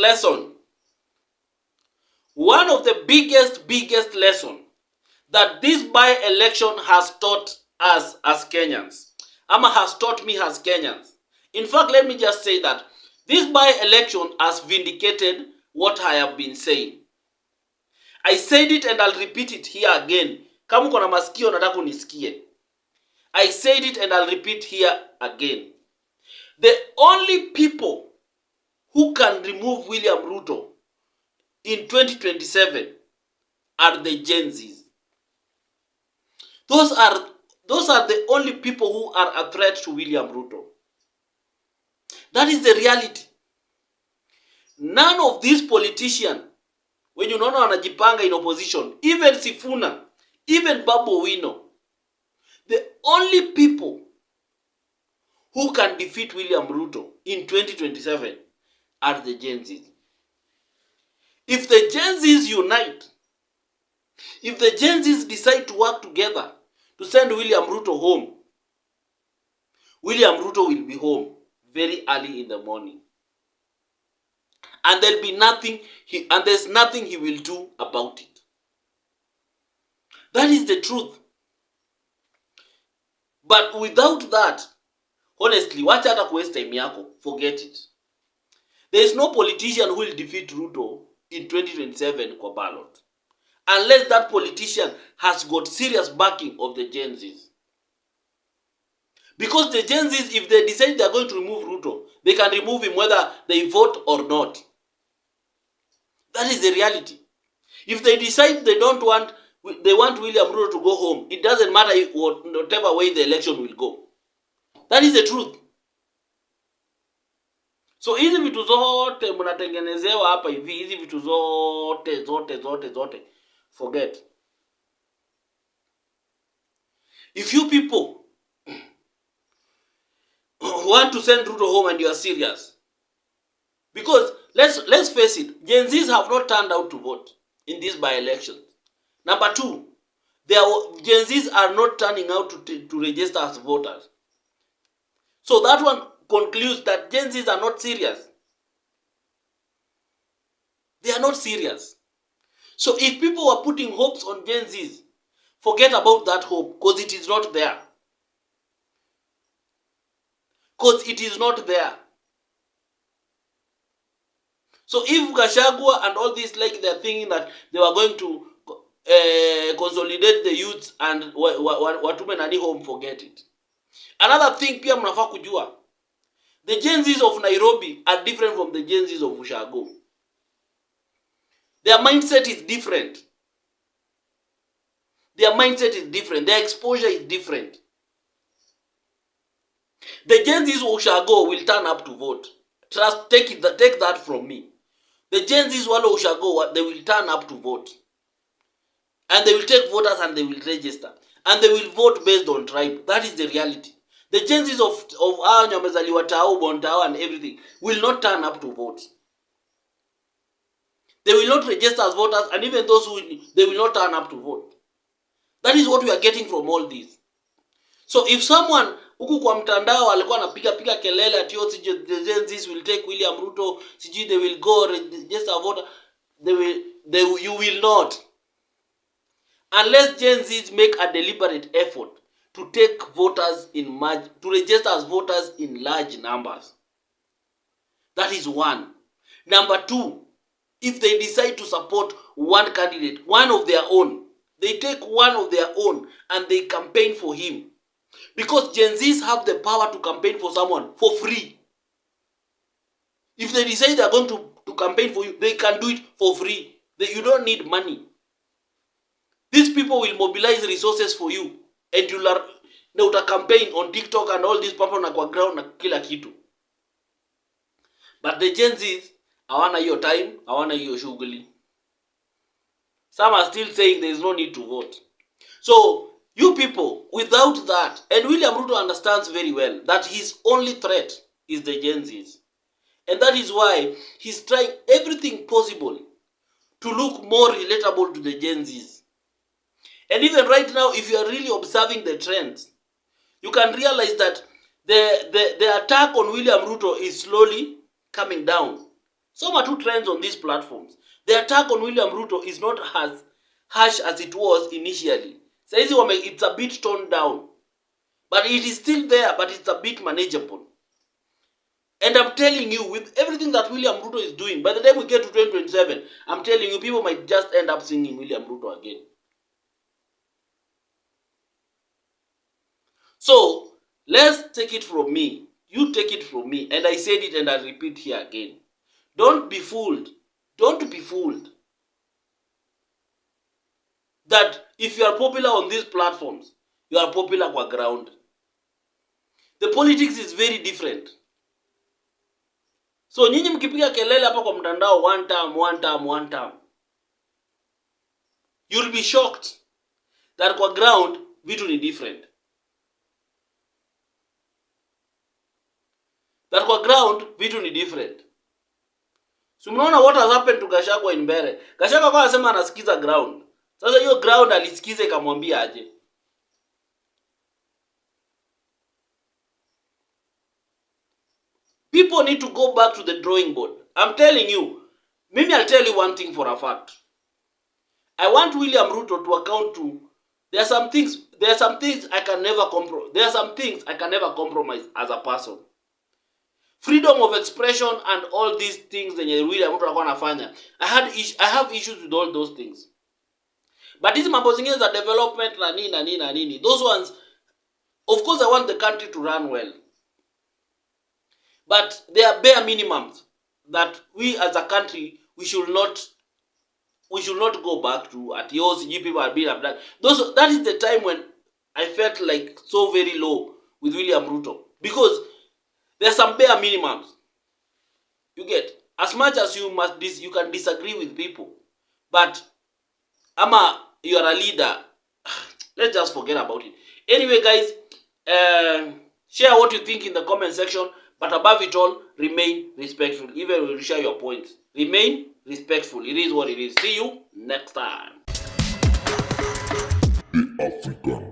lesson, one of the biggest lesson that this by-election has taught us as Kenyans, Ama has taught me as Kenyans. In fact, let me just say that this by-election has vindicated what I have been saying. I said it and I'll repeat it here again. Kama uko na masikio nataka unisikie. I said it and I'll repeat here again. The only people who can remove William Ruto in 2027 are the Gen Zs. Those are the only people who are a threat to William Ruto. That is the reality. None of these politicians, when you know wanajipanga in opposition, even Sifuna, even Babu Owino, the only people who can defeat William Ruto in 2027 are the Gen Zs. If the Gen Zs unite, if the Gen Zs decide to work together to send William Ruto home, William Ruto will be home very early in the morning. And there'll be nothing, there's nothing he will do about it. That is the truth. But without that, honestly, wacha hata kuwaste time yako, forget it. There is no politician who will defeat Ruto in 2027 kwa ballot, unless that politician has got serious backing of the Gen Zs. Because the Gen Zs, if they decide they are going to remove Ruto, they can remove him whether they vote or not. That is the reality. If they decide they want William Ruto to go home, it doesn't matter whatever way the election will go. That is the truth. So hizi vitu zote mnatengenezewa hapa hivi, hizi vitu zote, forget. If you people want to send Ruto home and you are serious, because let's face it, Gen Zs have not turned out to vote in these by-elections. Number two, Gen Zs are not turning out to register as voters. So that one concludes that Gen Zs are not serious. They are not serious. So if people are putting hopes on Gen Zs, forget about that hope, because it is not there. Because it is not there. So if Gachagua and all this, like they're thinking that they were going to consolidate the youths and watume nani home, forget it. Another thing pia mnafaa kujua, the Gen Zs of Nairobi are different from the Gen Zs of Ushago. Their mindset is different. Their mindset is different. Their exposure is different. The Gen Zs of Ushago will turn up to vote. Trust, take that from me. The Gen Zs walo Ushago, they will turn up to vote. And they will take voters and they will register. And they will vote based on tribe. That is the reality. The Gen Zs of Nyamezaliwa Tao, Bontao and everything will not turn up to vote. They will not register as voters, and even those they will not turn up to vote. That is what we are getting from all this. So if someone huku kwa mtandao alikuwa anapiga kelele ati the Gen Zs will take William Ruto, siji they will go register voter, you will not. Unless Gen Zs make a deliberate effort to take voters to register as voters in large numbers. That is one. Number two, if they decide to support one candidate, one of their own, they take one of their own and they campaign for him. Because Gen Zs have the power to campaign for someone for free. If they decide they are going to campaign for you, they can do it for free. You don't need money. These people will mobilize resources for you. And you'll campaign on TikTok and all these people na kwa ground na kila kitu. But the Gen Zs, hawana hiyo time, hawana hiyo shughuli. Some are still saying there is no need to vote. So, you people, without that, and William Ruto understands very well that his only threat is the Gen Zs. And that is why he's trying everything possible to look more relatable to the Gen Zs. And even right now, if you are really observing the trends, you can realize that the attack on William Ruto is slowly coming down. Some are two trends on these platforms. The attack on William Ruto is not as harsh as it was initially. It's a bit toned down. But it is still there, but it's a bit manageable. And I'm telling you, with everything that William Ruto is doing, by the time we get to 2027, I'm telling you, people might just end up singing William Ruto again. So, let's take it from me. You take it from me. And I said it and I repeat here again. Don't be fooled. Don't be fooled that if you are popular on these platforms, you are popular kwa ground. The politics is very different. So nyinyi mkipiga kelele hapa kwa mtandao one time, you'll be shocked that kwa ground vitu ni different. That kwa ground vitu ni different. So mnaona what has happened to Gachagua in Mbere. Gachagua kwa anasema anasikiza ground. Sasa hiyo ground alisikize ikamwambia aje. People need to go back to the drawing board. I'm telling you. Maybe I'll tell you one thing for a fact. I want William Ruto to account to. There are some things I can never compromise as a person. Freedom of expression and all these things zenye William Ruto alikuwa anafanya. I have issues with all those things. But hizi mambo zingine za development na nini. Those ones, of course I want the country to run well. But there are bare minimums that we as a country we should not go back to at yours people are being abducted. That is the time when I felt like so very low with William Ruto, because there are some bare minimums. You get, as much as you can disagree with people, but you are a leader. Let's just forget about it. Anyway, guys, share what you think in the comment section. But above it all, remain respectful. Even when you share your points, remain respectful. It is what it is. See you next time. The African